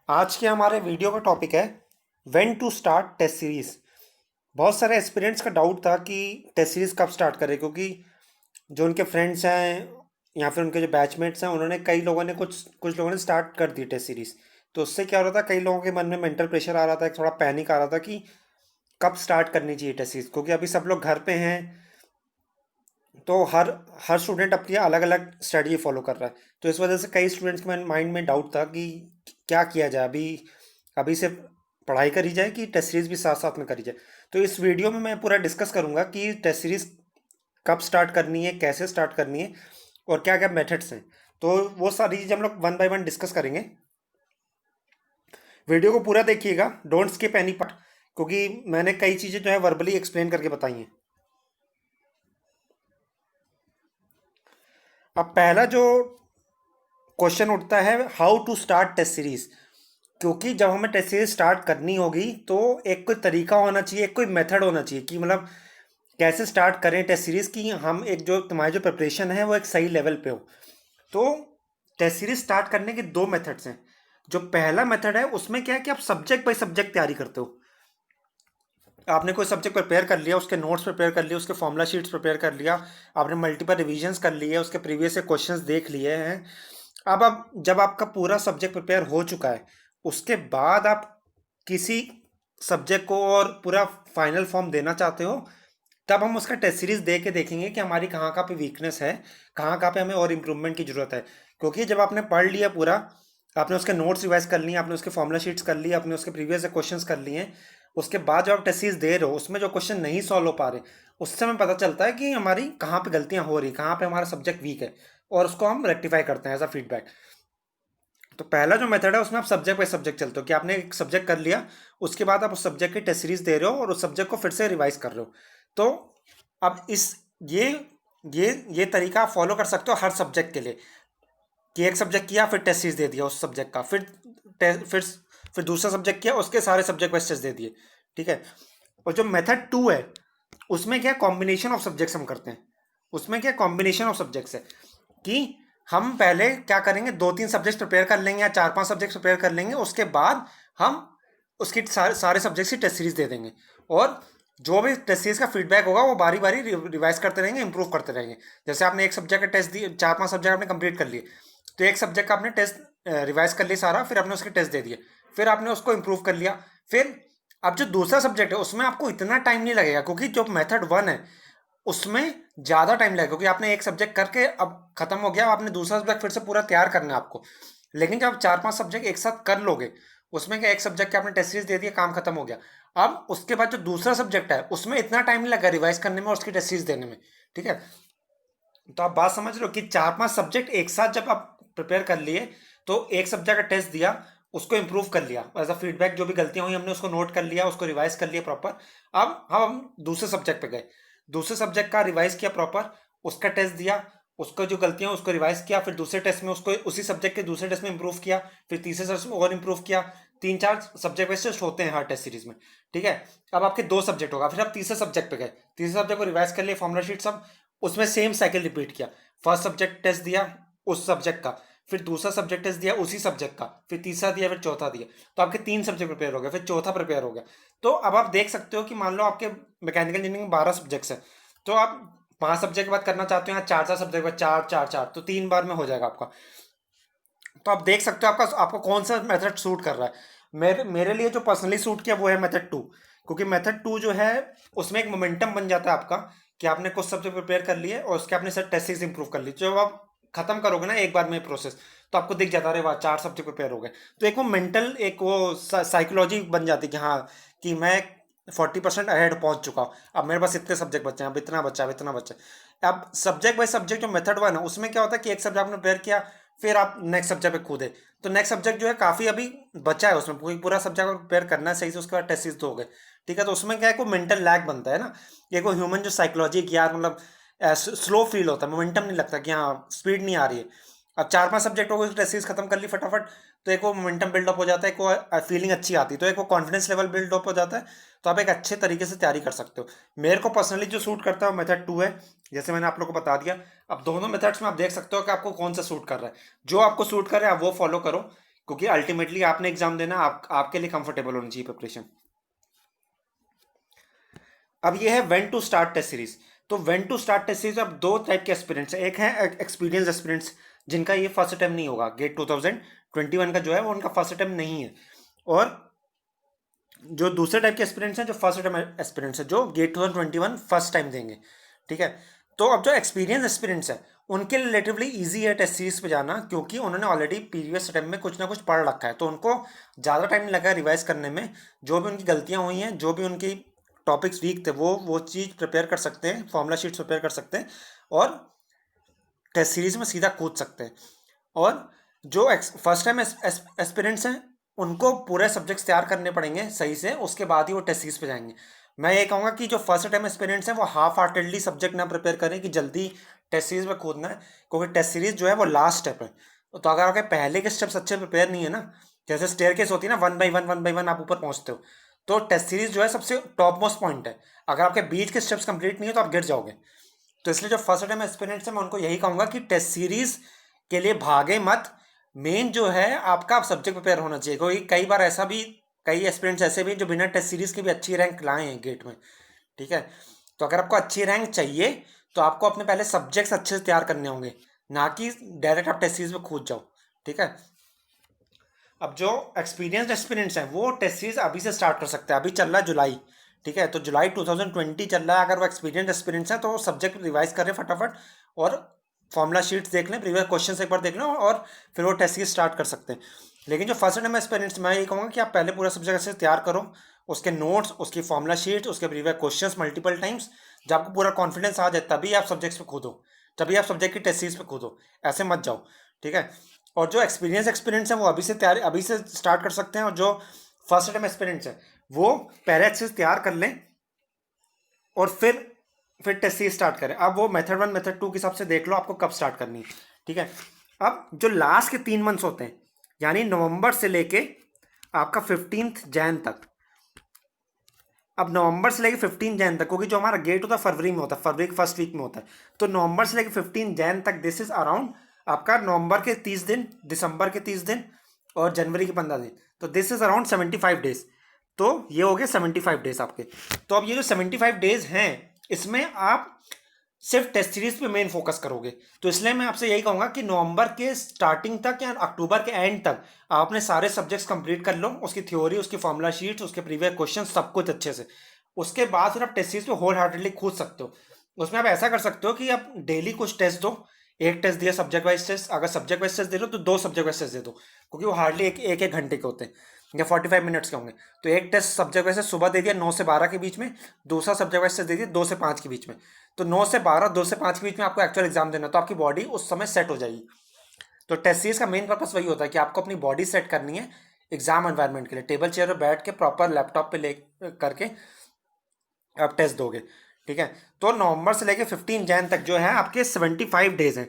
आज के हमारे वीडियो का टॉपिक है when to start test series. बहुत सारे एस्पिरेंट्स का डाउट था कि टेस्ट सीरीज कब स्टार्ट करें, क्योंकि जो उनके फ्रेंड्स हैं या फिर उनके जो बैचमेट्स हैं उन्होंने कई लोगों ने कुछ कुछ लोगों ने स्टार्ट कर दी टेस्ट सीरीज। तो उससे क्या हो रहा था, कई लोगों के मन में मेंटल प्रेशर आ रहा था, एक थोड़ा पैनिक आ रहा था कि कब स्टार्ट करनी चाहिए टेस्ट सीरीज, क्योंकि अभी सब लोग घर पे हैं। तो हर हर स्टूडेंट अपनी अलग अलग स्ट्रेटजी फॉलो कर रहा है। तो इस वजह से कई स्टूडेंट्स के माइंड में डाउट था कि क्या किया जाए, अभी अभी से पढ़ाई करी जाए कि टेस्ट सीरीज भी साथ साथ में करी जाए। तो इस वीडियो में मैं पूरा डिस्कस करूंगा कि टेस्ट सीरीज कब स्टार्ट करनी है, कैसे स्टार्ट करनी है और क्या क्या मेथड्स हैं। तो वो सारी चीज़ हम लोग वन बाय वन डिस्कस करेंगे। वीडियो को पूरा देखिएगा, डोंट स्किप एनी पार्ट, क्योंकि मैंने कई चीज़ें जो है वर्बली एक्सप्लेन करके बताई हैं। अब पहला जो क्वेश्चन उठता है, how to start test series. क्योंकि जब हमें टेस्ट सीरीज स्टार्ट करनी होगी तो एक कोई तरीका होना चाहिए, एक कोई मेथड होना चाहिए कि मतलब कैसे स्टार्ट करें टेस्ट सीरीज की हम एक जो तुम्हारी जो प्रिपरेशन है वो एक सही लेवल पे हो। तो टेस्ट सीरीज स्टार्ट करने के दो मेथड्स हैं। जो पहला मेथड है उसमें क्या है कि आप सब्जेक्ट बाई सब्जेक्ट तैयारी करते हो। आपने कोई सब्जेक्ट प्रिपेयर कर लिया, उसके नोट्स प्रिपेयर कर लिए, उसके फॉर्मूला शीट्स प्रिपेयर कर लिया, आपने मल्टीपल रिवीजन्स कर लिए, उसके प्रीवियस से क्वेश्चंस देख लिए हैं। अब जब आपका पूरा सब्जेक्ट प्रिपेयर हो चुका है, उसके बाद आप किसी सब्जेक्ट को और पूरा फाइनल फॉर्म देना चाहते हो, तब हम उसका टेस्ट सीरीज दे के देखेंगे कि हमारी कहाँ कहाँ पे वीकनेस है, कहाँ कहाँ पे हमें और इम्प्रूवमेंट की ज़रूरत है। क्योंकि जब आपने पढ़ लिया पूरा, आपने उसके नोट्स रिवाइज कर लिए, आपने उसके फॉर्मूला शीट्स कर लिए, आपने उसके प्रीवियस से क्वेश्चंस कर लिए हैं, उसके बाद जब आप टेस्ट सीरीज दे रहे हो उसमें जो क्वेश्चन नहीं सॉल्व हो पा रहे, उससे हमें पता चलता है कि हमारी कहाँ पे गलतियाँ हो रही, कहाँ पे हमारा सब्जेक्ट वीक है, और उसको हम रेक्टिफाई करते हैं एज अ फीडबैक। तो पहला जो मेथड है उसमें आप सब्जेक्ट बाय सब्जेक्ट चलते हो कि आपने एक सब्जेक्ट कर लिया, उसके बाद आप उस सब्जेक्ट की टेस्ट सीरीज दे रहे हो और उस सब्जेक्ट को फिर से रिवाइज कर रहे हो। तो अब इस ये ये तरीका आप फॉलो कर सकते हो हर सब्जेक्ट के लिए, कि एक सब्जेक्ट किया फिर टेस्ट सीरीज दे दिया उस सब्जेक्ट का, फिर दूसरा सब्जेक्ट किया उसके सारे सब्जेक्ट वाइज टेस्ट दे दिए। ठीक है। और जो मेथड टू है उसमें क्या कॉम्बिनेशन ऑफ सब्जेक्ट्स हम करते हैं। उसमें क्या कॉम्बिनेशन ऑफ सब्जेक्ट्स है कि हम पहले क्या करेंगे, दो तीन सब्जेक्ट प्रिपेयर कर लेंगे या चार पांच सब्जेक्ट प्रिपेयर कर लेंगे, उसके बाद हम उसकी सारे सब्जेक्ट्स की टेस्ट सीरीज दे देंगे, और जो भी टेस्ट सीरीज का फीडबैक होगा वो बारी बारी रिवाइज करते रहेंगे, इंप्रूव करते रहेंगे। जैसे आपने एक सब्जेक्ट का टेस्ट दिए, चार पांच सब्जेक्ट आपने कंप्लीट कर लिए, तो एक सब्जेक्ट का आपने टेस्ट रिवाइज कर लिया सारा, फिर आपने उसके टेस्ट दे दिए, फिर आपने उसको इंप्रूव कर लिया। फिर अब जो दूसरा सब्जेक्ट है उसमें आपको इतना टाइम नहीं लगेगा, क्योंकि जो मेथड वन है उसमें ज़्यादा टाइम लगेगा, क्योंकि आपने एक सब्जेक्ट करके अब खत्म हो गया, आपने दूसरा सब्जेक्ट फिर से पूरा तैयार करना है आपको। लेकिन जब चार पांच सब्जेक्ट एक साथ कर लोगे, उसमें क्या एक सब्जेक्ट के आपने टेस्ट सीरीज दे दिया, काम खत्म हो गया। अब उसके बाद जो दूसरा सब्जेक्ट है उसमें इतना टाइम नहीं लगा रिवाइज करने में और उसकी टेस्ट सीरीज देने में। ठीक है। तो आप बात समझ रहे हो कि चार पांच सब्जेक्ट एक साथ जब आप प्रिपेयर कर लिए, तो एक सब्जेक्ट का टेस्ट दिया, उसको इंप्रूव कर लिया एज अ फीडबैक, जो भी गलतियां हुई हमने उसको नोट कर लिया, उसको रिवाइज कर लिया प्रॉपर। अब हम दूसरे सब्जेक्ट पे गए, दूसरे सब्जेक्ट का रिवाइज किया प्रॉपर, उसका टेस्ट दिया, उसको जो गलतियां उसको रिवाइज किया, फिर दूसरे टेस्ट में उसको उसी सब्जेक्ट के दूसरे टेस्ट में इंप्रूव किया, फिर तीसरे टेस्ट में और इंप्रूव किया। तीन चार सब्जेक्ट वाइज टेस्ट होते हैं हर टेस्ट सीरीज में। ठीक है। अब आपके दो सब्जेक्ट होगा, फिर आप तीसरे सब्जेक्ट पे गए, तीसरे सब्जेक्ट को रिवाइज कर लिए, फॉर्मुला शीट सब, उसमें सेम साइकिल रिपीट किया। फर्स्ट सब्जेक्ट टेस्ट दिया उस सब्जेक्ट का, फिर दूसरा सब्जेक्ट टेस्ट दिया उसी सब्जेक्ट का, फिर तीसरा दिया, फिर चौथा दिया। तो आपके तीन सब्जेक्ट प्रिपेयर हो गए, फिर चौथा प्रिपेयर हो गया। तो अब आप देख सकते हो कि मान लो आपके मैकेनिकल इंजीनियरिंग में 12 सब्जेक्ट्स हैं, तो आप पांच सब्जेक्ट के बाद करना चाहते हो या चार चार सब्जेक्ट के बाद, चार चार चार, तो तीन बार में हो जाएगा आपका। तो आप देख सकते हो आपका आपको कौन सा मेथड सूट कर रहा है। मेरे मेरे लिए जो पर्सनली सूट किया वो है मेथड टू, क्योंकि मेथड टू जो है उसमें एक मोमेंटम बन जाता है आपका, कि आपने कुछ सब्जेक्ट प्रिपेयर कर लिए और उसके आपने सर टेस्ट सीरीज इंप्रूव कर ली। जब आप खत्म करोगे ना एक बार में प्रोसेस, तो आपको दिख जाता है, अरे वाह चार सब्जेक्ट प्रिपेयर हो गए। तो एक वो मेंटल एक वो साइकोलॉजी बन जाती है कि हाँ, कि मैं 40% अहेड पहुंच चुका हूँ, अब मेरे पास इतने सब्जेक्ट बचे हैं, अब इतना बचा, अब इतना बचा। अब सब्जेक्ट बाय सब्जेक्ट जो मेथड वन है उसमें क्या होता है कि एक सब्जेक्ट आपने प्रिपेयर किया, फिर आप नेक्स्ट सब्जेक्ट पे कूदे, तो नेक्स्ट सब्जेक्ट जो है काफ़ी अभी बचा है, उसमें पूरा सब्जेक्ट प्रिपेयर करना है सही से, उसके बाद टेस्ट सीरीज तो हो गए। ठीक है। तो उसमें क्या है, कोई मेंटल लैग बनता है ना, ये कोई ह्यूमन जो साइकोलॉजी की यार मतलब स्लो फील होता है, मोमेंटम नहीं लगता कि हाँ स्पीड नहीं आ रही है। अब चार पांच सब्जेक्ट हो गए, टेस्ट सीरीज खत्म कर ली फटाफट, तो एक वो मोमेंटम बिल्डअप हो जाता है, एक वो फीलिंग अच्छी आती है, तो एक वो कॉन्फिडेंस लेवल बिल्डअप हो जाता है। तो आप एक अच्छे तरीके से तैयारी कर सकते हो। मेरे को पर्सनली जो सूट करता है वो मेथड टू है, जैसे मैंने आप लोग को बता दिया। अब दोनों मेथड्स में आप देख सकते हो कि आपको कौन सा सूट कर रहा है। जो आपको सूट कर रहा है आप वो फॉलो करो, क्योंकि अल्टीमेटली आपने एग्जाम देना, आपके लिए कंफर्टेबल होनी चाहिए प्रिपरेशन। अब ये है when to start test series. तो when to start test series, अब दो टाइप के एस्पिरेंट्स हैं। एक है एक्सपीरियंस एस्पिरेंट्स, जिनका ये फर्स्ट अटेम्प्ट नहीं होगा, गेट 2021 का जो है वो उनका फर्स्ट अटेम्प्ट नहीं है। और जो दूसरे टाइप के एस्पिरेंट्स हैं, जो फर्स्ट अटेम्प्ट एस्पिरेंट्स हैं, जो गेट 2021 फर्स्ट टाइम देंगे। ठीक है। तो अब जो एक्सपीरियंस एस्पिरेंट्स है उनके रिलेटिवली ईजी है टेस्ट सीरीज पे जाना, क्योंकि उन्होंने ऑलरेडी प्रीवियस अटेम्प्ट में कुछ ना कुछ पढ़ रखा है, तो उनको ज़्यादा टाइम नहीं लगा रिवाइज करने में। जो भी उनकी गलतियाँ हुई हैं, जो भी उनकी टॉपिक्स वीक थे, वो चीज़ प्रिपेयर कर सकते हैं, फॉर्मूला शीट्स प्रिपेयर कर सकते हैं और टेस्ट सीरीज में सीधा कूद सकते हैं। और जो फर्स्ट टाइम एस्पिरेंट्स हैं उनको पूरे सब्जेक्ट्स तैयार करने पड़ेंगे सही से, उसके बाद ही वो टेस्ट सीरीज पे जाएंगे। मैं ये कहूँगा कि जो फर्स्ट टाइम एस्पिरेंट्स हैं वो हाफ हार्टेडली सब्जेक्ट ना प्रिपेयर करें कि जल्दी टेस्ट सीरीज में कूदना है, क्योंकि टेस्ट सीरीज जो है वो लास्ट स्टेप है। तो अगर आपके पहले के स्टेप्स अच्छे प्रिपेयर नहीं है ना, जैसे स्टेयरकेस होती है ना, वन बाई वन आप ऊपर पहुंचते हो, तो टेस्ट सीरीज जो है सबसे टॉप मोस्ट पॉइंट है। अगर आपके बीच के स्टेप्स कंप्लीट नहीं है तो आप गिर जाओगे। तो इसलिए जो फर्स्ट टाइम एस्पिरेंट्स हैं मैं उनको यही कहूँगा कि टेस्ट सीरीज के लिए भागे मत। मेन जो है आपका सब्जेक्ट प्रिपेयर होना चाहिए, क्योंकि कई बार ऐसा भी, कई एस्पिरेंट्स ऐसे भी जो बिना टेस्ट सीरीज के भी अच्छी रैंक लाए हैं गेट में। ठीक है। तो अगर आपको अच्छी रैंक चाहिए तो आपको अपने पहले सब्जेक्ट्स अच्छे से तैयार करने होंगे, ना कि डायरेक्ट आप टेस्ट सीरीज में कूद जाओ। ठीक है। अब जो एक्सपीरियंस्ड एस्पिरेंट्स हैं वो टेस्ट सीरीज अभी से स्टार्ट कर सकते हैं। अभी चल रहा है जुलाई। ठीक है। तो जुलाई 2020 चल रहा है। अगर वो एक्सपीरियंस एस्पिरेंट्स हैं तो सब्जेक्ट रिवाइज कर रहे हैं फटाफट, और फॉर्मूला शीट्स देख लें, प्रीवियस क्वेश्चन एक बार देख लें, और फिर वो टेस्ट सीरीज स्टार्ट कर सकते हैं। लेकिन जो फर्स्ट टाइम एस्पिरेंट्स, मैं ये कहूँगा कि आप पहले पूरा सब्जेक्ट अच्छे से तैयार करो, उसके नोट्स, उसकी फॉर्मूला शीट्स, उसके प्रीवियस क्वेश्चंस मल्टीपल टाइम्स। जब आपको पूरा कॉन्फिडेंस आ जाए तभी आप सब्जेक्ट्स पे कूदो, तभी आप सब्जेक्ट की टेस्ट सीरीज पे कूदो, ऐसे मत जाओ। ठीक है। और जो एक्सपीरियंस है वो अभी से तैयार, अभी से स्टार्ट कर सकते हैं। और जो फर्स्ट टाइम एक्सपीरियंस है वो पहले अच्छे से तैयार कर लें और फिर टेस्ट सीरीज स्टार्ट करें। अब वो मेथड 1 मेथड 2 के हिसाब से देख लो आपको कब स्टार्ट करनी है। ठीक है। अब जो लास्ट के 3 मंथ्स होते हैं, यानी नवंबर से लेके आपका 15 जैन तक, अब नवंबर से लेके 15 जैन तक, क्योंकि जो हमारा गेट होता है फरवरी में होता है, फरवरी के फर्स्ट वीक में होता है, तो नवंबर से लेके 15 जैन तक, दिस इज अराउंड आपका नवंबर के 30 दिन, दिसंबर के 30 दिन और जनवरी के 15 दिन, तो दिस इज अराउंड 75 डेज। तो ये हो गए 75 डेज आपके। तो अब ये जो 75 डेज हैं इसमें आप सिर्फ टेस्ट सीरीज पे मेन फोकस करोगे। तो इसलिए मैं आपसे यही कहूंगा कि नवंबर के स्टार्टिंग तक या अक्टूबर के एंड तक आप अपने सारे सब्जेक्ट्स कंप्लीट कर लो, उसकी थ्योरी, उसकी फॉर्मूला शीट्स, उसके प्रीवियस क्वेश्चन, सब कुछ अच्छे से। उसके बाद फिर आप टेस्ट सीरीज पे होल हार्टेडली कूद सकते हो। उसमें आप ऐसा कर सकते हो कि आप डेली कुछ टेस्ट दो। एक टेस्ट दिया सब्जेक्ट वाइज टेस्ट, अगर सब्जेक्ट वाइज टेस्ट दे रहे हो तो 2 सब्जेक्ट वाइज टेस्ट दे दो, क्योंकि वो हार्डली एक घंटे के होते हैं या 45 मिनट्स के होंगे। तो एक टेस्ट सब्जेक्ट वाइज सुबह दे दिया 9 से 12 के बीच में, दूसरा सब्जेक्ट वाइज टेस्ट दे दिया 2 से 5 के बीच में। तो 9 से 12, 2 से 5 के बीच में आपको एक्चुअल एग्जाम देना, तो आपकी बॉडी उस समय सेट हो जाएगी। तो टेस्ट सीरीज का मेन पर्पस वही होता है कि आपको अपनी बॉडी सेट करनी है एग्जाम एनवायरनमेंट के लिए। टेबल चेयर पर बैठ के प्रॉपर लैपटॉप पे ले करके आप टेस्ट दोगे। ठीक है। तो नवंबर से लेके 15 जैन तक जो है आपके 75 डेज हैं।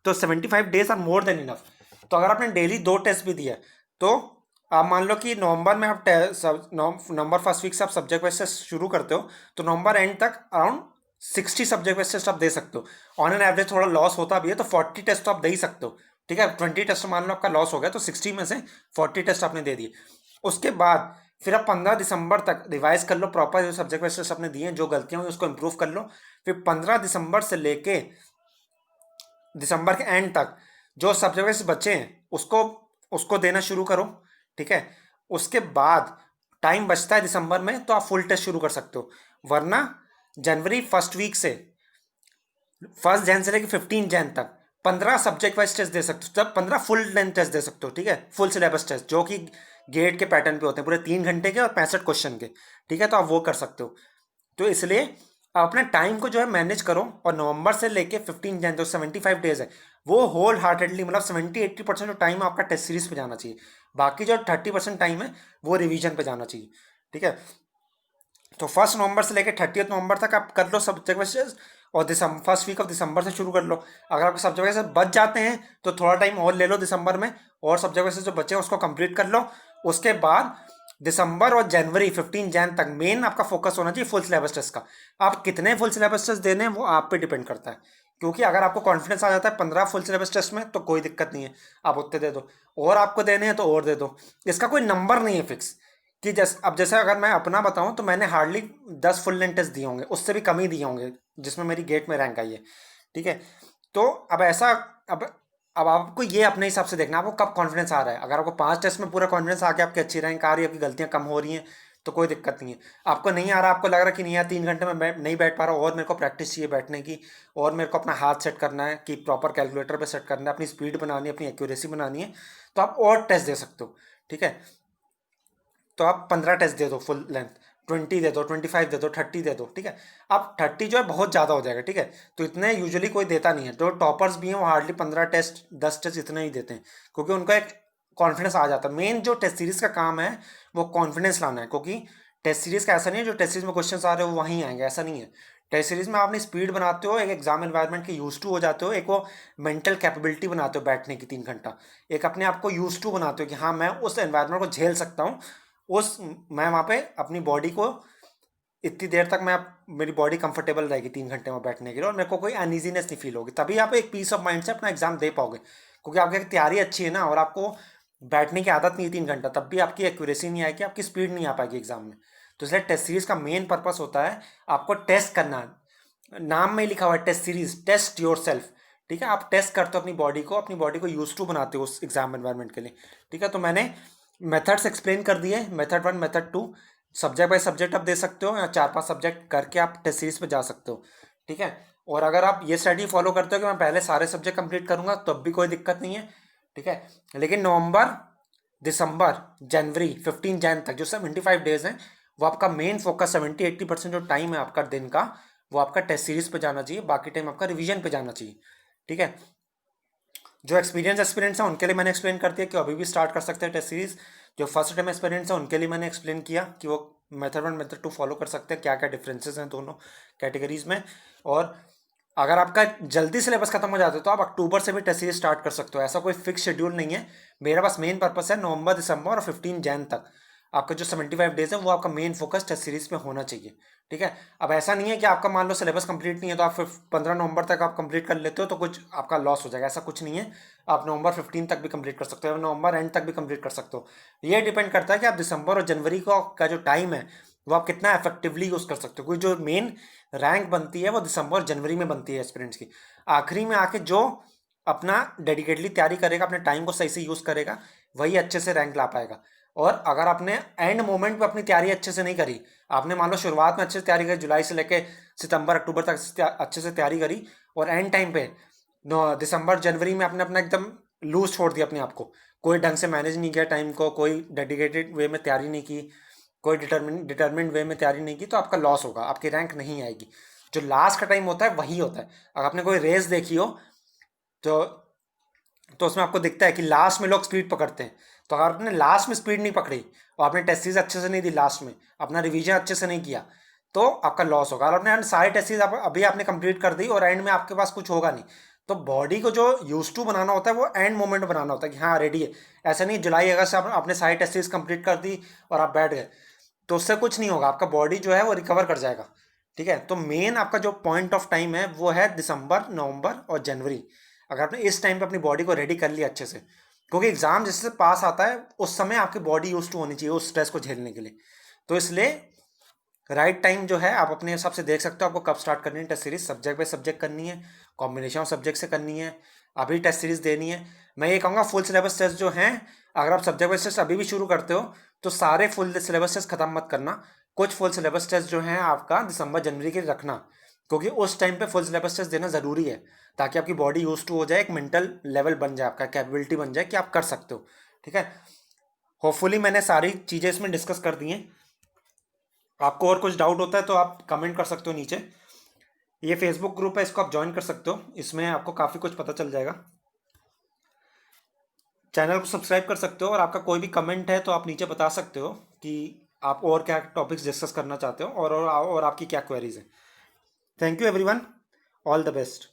तो 75 days are more than enough. तो अगर आपने डेली 2 टेस्ट भी दिया तो आप मान लो कि नवंबर में आप नवंबर फर्स्ट वीक से आप सब्जेक्ट वाइज टेस्ट शुरू करते हो, तो नवंबर एंड तक अराउंड 60 सब्जेक्ट वाइज टेस्ट आप दे सकते हो। ऑन एन एवरेज थोड़ा लॉस होता भी है, तो 40 टेस्ट तो आप दे ही सकते हो। ठीक है। 20 टेस्ट मान लो आपका लॉस हो गया, तो 60 में से 40 टेस्ट आपने दे दिए। उसके बाद फिर आप 15 दिसंबर तक रिवाइज कर लो प्रॉपर, जो सब्जेक्ट वाइज टेस्ट आपने दिए हैं, जो गलतियां हुई उसको इंप्रूव कर लो। फिर 15 दिसंबर से लेके दिसंबर के एंड तक जो सब्जेक्ट वाइज बचे हैं उसको उसको देना शुरू करो। ठीक है। उसके बाद टाइम बचता है दिसंबर में तो आप फुल टेस्ट शुरू कर सकते हो, वरना जनवरी फर्स्ट वीक से 1 जैन से लेकर 15 जैन तक 15 सब्जेक्ट वाइज टेस्ट दे सकते हो, तब 15 फुल लेंथ टेस्ट दे सकते हो। ठीक है। फुल सिलेबस टेस्ट जो कि गेट के पैटर्न पे होते हैं, पूरे 3 घंटे के और 65 क्वेश्चन के। ठीक है। तो आप वो कर सकते हो। तो इसलिए आप अपने टाइम को जो है मैनेज करो, और नवंबर से लेके 15 जैन जो 75 डेज है वो होल हार्टेडली, मतलब 70-80% जो टाइम आपका टेस्ट सीरीज पे जाना चाहिए, बाकी जो 30% टाइम है वो रिवीजन पे जाना चाहिए। ठीक है। तो 1 नवंबर से लेकर 30 नवंबर तक आप कर लो सब्जेक्ट वाइज, और दिसंबर फर्स्ट वीक ऑफ दिसंबर से शुरू कर लो। अगर आपके सब्जेक्ट वाइज बच जाते हैं तो थोड़ा टाइम और ले लो दिसंबर में, और सब्जेक्ट वाइज जो बचे हैं उसको कंप्लीट कर लो। उसके बाद दिसंबर और जनवरी 15 जैन तक मेन आपका फोकस होना चाहिए फुल सिलेबस टेस्ट का। आप कितने फुल सिलेबस टेस्ट देने हैं वो आप पे डिपेंड करता है। क्योंकि अगर आपको कॉन्फिडेंस आ जाता है 15 फुल सिलेबस टेस्ट में तो कोई दिक्कत नहीं है, आप उतने दे दो, और आपको देने हैं तो और दे दो। इसका कोई नंबर नहीं है फिक्स कि जैसे अगर मैं अपना बताऊं तो मैंने हार्डली 10 फुल लेंथ टेस्ट दिए होंगे, उससे भी कम ही दिए होंगे जिसमें मेरी गेट में रैंक आई है। ठीक है, तो अब ऐसा, अब अब आपको ये अपने हिसाब से देखना, आपको कब कॉन्फिडेंस आ रहा है। अगर आपको 5 टेस्ट में पूरा कॉन्फिडेंस आ गया, आपकी अच्छी रैंक आ रही है, आपकी गलतियां कम हो रही हैं, तो कोई दिक्कत नहीं है। आपको नहीं आ रहा, आपको लग रहा है कि नहीं यार 3 घंटे में नहीं बैठ पा रहा और मेरे को प्रैक्टिस चाहिए बैठने की, और मेरे को अपना हाथ सेट करना है कि प्रॉपर कैलकुलेटर पे सेट करना है, अपनी स्पीड बनानी है, अपनी एक्यूरेसी बनानी है, तो आप और टेस्ट दे सकते हो। ठीक है, तो आप 15 टेस्ट दे दो फुल लेंथ, 20 दे दो, 25 दे दो, 30 दे दो। ठीक है, अब 30 जो है बहुत ज़्यादा हो जाएगा। ठीक है, तो इतने यूजुअली कोई देता नहीं है, जो टॉपर्स भी हैं वो हार्डली 15 टेस्ट 10 टेस्ट इतने ही देते हैं, क्योंकि उनका एक कॉन्फिडेंस आ जाता है। मेन जो टेस्ट सीरीज का काम है वो कॉन्फिडेंस लाना है, क्योंकि टेस्ट सीरीज का ऐसा नहीं है जो टेस्ट सीरीज में क्वेश्चन आ रहे हो वो वहीं आएंगे, ऐसा नहीं है। टेस्ट सीरीज में आप अपनी स्पीड बनाते हो, एक एग्जाम एनवायरनमेंट के यूज टू हो जाते हो, एक वो मेंटल कैपेबिलिटी बनाते हो बैठने की 3 घंटा, एक अपने आप को यूज टू बनाते हो कि हाँ मैं उस एनवायरनमेंट को झेल सकता हूँ, उस मैं वहाँ पे अपनी बॉडी को इतनी देर तक मैं मेरी बॉडी कंफर्टेबल रहेगी 3 घंटे में बैठने के लिए, और मेरे को कोई अनईजीनेस नहीं फील होगी, तभी आप एक पीस ऑफ माइंड से अपना एग्जाम दे पाओगे, क्योंकि आपकी तैयारी अच्छी है ना, और आपको बैठने की आदत नहीं है 3 घंटा, तब भी आपकी एक्यूरेसी नहीं आएगी, आपकी स्पीड नहीं आ पाएगी एग्जाम में। तो इसलिए टेस्ट सीरीज का मेन पर्पस होता है आपको टेस्ट करना, नाम में ही लिखा हुआ है test series, test yourself. ठीक है, आप टेस्ट करते हो अपनी बॉडी को यूज टू बनाते हो उस एग्जाम एनवायरनमेंट के लिए। ठीक है, तो मैंने मेथड्स एक्सप्लेन कर दिए, method 1 method 2, subject by subject आप दे सकते हो, या 4-5 सब्जेक्ट करके आप टेस्ट सीरीज पे जा सकते हो। ठीक है, और अगर आप ये स्ट्रेटजी फॉलो करते हो कि मैं पहले सारे सब्जेक्ट कंप्लीट करूंगा, तब भी कोई दिक्कत नहीं है। ठीक है, लेकिन नवंबर, दिसंबर, जनवरी, 15 जन तक जो 75 डेज हैं, वो आपका मेन फोकस 70-80% जो टाइम है आपका दिन का, वो आपका टेस्ट सीरीज पे जाना चाहिए, बाकी टाइम आपका रिवीजन पे जाना चाहिए। ठीक है, जो एक्सपीरियंस एस्पिरेंट्स हैं उनके लिए मैंने एक्सप्लेन कर दिया कि अभी भी स्टार्ट कर सकते हैं टेस्ट सीरीज। जो फर्स्ट टाइम एस्पिरेंट्स हैं उनके लिए मैंने एक्सप्लेन किया कि वो मेथड 1 मेथड 2 फॉलो कर सकते हैं, क्या क्या डिफरेंसेस हैं दोनों कैटेगरीज में। और अगर आपका जल्दी सिलेबस खत्म हो जाता है तो आप अक्टूबर से भी टेस्ट सीरीज स्टार्ट कर सकते हो, ऐसा कोई फिक्स शेड्यूल नहीं है। मेरा बस मेन पर्पस है नवंबर, दिसंबर और 15 जन तक आपका जो 75 डेज है वो आपका मेन फोकस टेस्ट सीरीज में होना चाहिए। ठीक है, अब ऐसा नहीं है कि आपका मान लो सिलेबस कंप्लीट नहीं है तो आप 15 नवंबर तक आप कंप्लीट कर लेते हो तो कुछ आपका लॉस हो जाएगा, ऐसा कुछ नहीं है। आप नवंबर 15 तक भी कंप्लीट कर सकते हो, नवंबर एंड तक भी कंप्लीट कर सकते हो। ये डिपेंड करता है कि आप दिसंबर और जनवरी का जो टाइम है वो आप कितना इफेक्टिवली यूज़ कर सकते हो, क्योंकि जो मेन रैंक बनती है वो दिसंबर और जनवरी में बनती है एस्पिरेंट्स की। आखिरी में आके जो अपना डेडिकेटली तैयारी करेगा, अपने टाइम को सही से यूज़ करेगा, वही अच्छे से रैंक ला पाएगा। और अगर आपने एंड मोमेंट पे अपनी तैयारी अच्छे से नहीं करी, आपने मान लो शुरुआत में अच्छे से तैयारी करी, जुलाई से लेके सितंबर अक्टूबर तक अच्छे से तैयारी करी, और एंड टाइम पे दिसंबर जनवरी में आपने अपना एकदम लूज छोड़ दिया अपने आप को, कोई ढंग से मैनेज नहीं किया टाइम को, कोई डेडिकेटेड वे में तैयारी नहीं की, कोई डिटर्मिन्ड वे में तैयारी नहीं की, तो आपका लॉस होगा, आपकी रैंक नहीं आएगी। जो लास्ट का टाइम होता है वही होता है। अगर आपने कोई रेस देखी हो तो उसमें आपको दिखता है कि लास्ट में लोग स्पीड पकड़ते हैं। तो अगर आपने लास्ट में स्पीड नहीं पकड़ी और आपने टेस्ट सीरीज अच्छे से नहीं दी, लास्ट में अपना रिवीजन अच्छे से नहीं किया, तो आपका लॉस होगा। और आपने सारी टेस्ट सीरीज अभी आपने कंप्लीट कर दी और एंड में आपके पास कुछ होगा नहीं, तो बॉडी को जो यूज टू बनाना होता है वो एंड मोमेंट बनाना होता है कि हाँ रेडी है। ऐसा नहीं जुलाई अगस्त आपने सारी टेस्ट सीरीज कंप्लीट कर दी और आप बैठ गए, तो उससे कुछ नहीं होगा, आपका बॉडी जो है वो रिकवर कर जाएगा। ठीक है, तो मेन आपका जो पॉइंट ऑफ टाइम है वो है दिसंबर, नवंबर और जनवरी। अगर आपने इस टाइम पे अपनी बॉडी को रेडी कर लिया अच्छे से, क्योंकि एग्जाम जिससे पास आता है उस समय आपकी बॉडी यूज टू होनी चाहिए उस स्ट्रेस को झेलने के लिए। तो इसलिए राइट टाइम जो है आप अपने हिसाब से देख सकते हो आपको कब स्टार्ट करनी है test series, subject by subject करनी है, कॉम्बिनेशन ऑफ सब्जेक्ट से करनी है, अभी टेस्ट सीरीज देनी है। मैं ये कहूँगा फुल सिलेबस टेस्ट जो हैं, अगर आप सब्जेक्ट वाइज टेस्ट अभी भी शुरू करते हो तो सारे फुल सिलेबस टेस्ट खत्म मत करना, कुछ फुल सिलेबस टेस्ट जो हैं आपका दिसंबर जनवरी के लिए रखना, क्योंकि उस टाइम पे फुल सिलेबस टेस्ट देना ज़रूरी है, ताकि आपकी बॉडी यूज टू हो जाए, एक मेंटल लेवल बन जाए, आपका कैपेबिलिटी बन जाए कि आप कर सकते हो। ठीक है, होपफुली मैंने सारी चीज़ें इसमें डिस्कस कर दी हैं। आपको और कुछ डाउट होता है तो आप कमेंट कर सकते हो नीचे। ये फेसबुक ग्रुप है, इसको आप ज्वाइन कर सकते हो, इसमें आपको काफ़ी कुछ पता चल जाएगा। चैनल को सब्सक्राइब कर सकते हो, और आपका कोई भी कमेंट है तो आप नीचे बता सकते हो कि आप और क्या टॉपिक्स डिस्कस करना चाहते हो, और आपकी क्या क्वेरीज है। Thank you everyone, all the best.